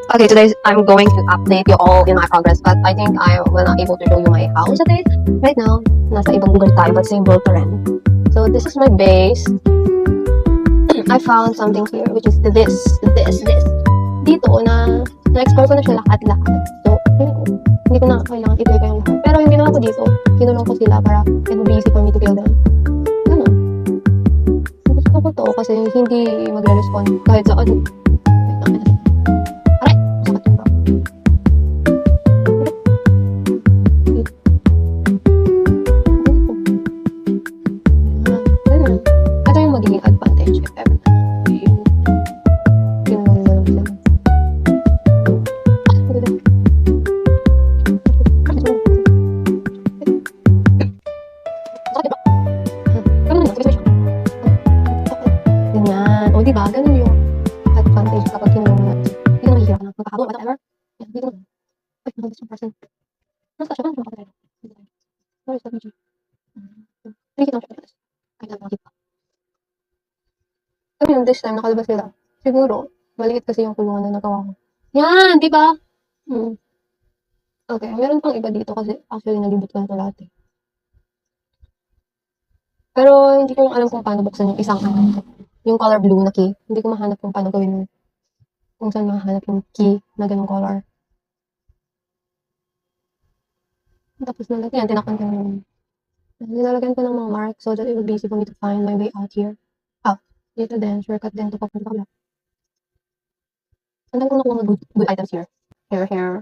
Okay, today I'm going to update you all in my progress, but I think I will not able to show you my house today. Right now, nasa ibang lugar tayo, but same world pa rin. So this is my base. I found something here, which is this. Dito na-explore ko na siya lahat. So, hindi ko na kailangan i-play pa yung lahat. Pero yung ginawa ko dito, kinulong ko sila para it will be easy for me to kill them. Ganun. Gusto ko to kasi hindi magre-respond kahit sa ano. Aray! Masakit yung bra. Ganun. Ito yung magiging advantage if ever na. Kinulong na lang sila. Ganyan. O, diba? Ganun yung advantage kapag kinulong na. Hindi ka mahihirap na magpahabol, whatever. Yan, dito na. Ay, nakabis yung person. Nasa siya, ano makakatayo? Where is the video? Nakikita mo siya. Kailangan makita. Pero yung this time, nakalabas sila. Siguro, maliit kasi yung kulungan na nagawa ko. Yan, diba? Okay, meron pang iba dito kasi actually nalibot ko na ito lahat eh. Pero hindi ko alam kung paano buksan yung isang yung color blue na key. Hindi ko mahanap kung paano gawin kung saan mahanap yung key na ganung color. Tapos nalagyan, tinakpan ko yung nilalagyan ko ng mga mark so that it would be easy for me to find my way out here. Dito din, shortcut din to papunta kabila. Ang dami ko nakuha mga good items here. Here.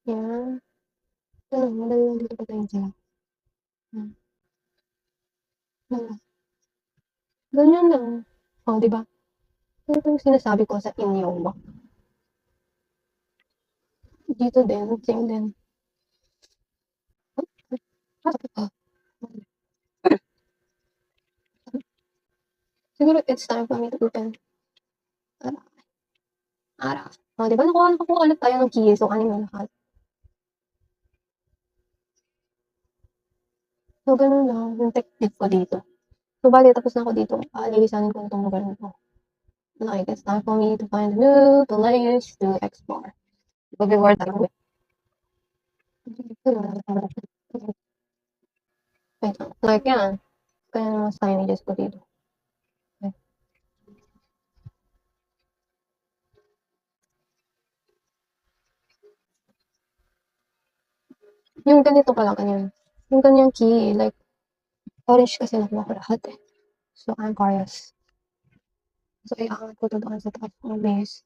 Yan. Madali lang dito patayin sila. Ganyan lang. O, diba? Ito yung sinasabi ko sa inyo. Dito din, same din. Siguro it's time for me to open. Ara. O, diba? Nakuha ulit tayo ng key. So, anin na lahat. So, ganun lang. Yung technique ko dito. So, bali, tapos na ako dito. Lilisanin ko itong lugar na ito. Like, it's time for me to find a new place to explore. It will be worth it. Wait, like, yan. Kaya naman signages ko dito. Okay. Yung ganito pala, ganyan. Yung ganyang key, like, orange kasi nakuha ko lahat eh. So, I'm curious. So, iaangat ko to doon sa top ng base.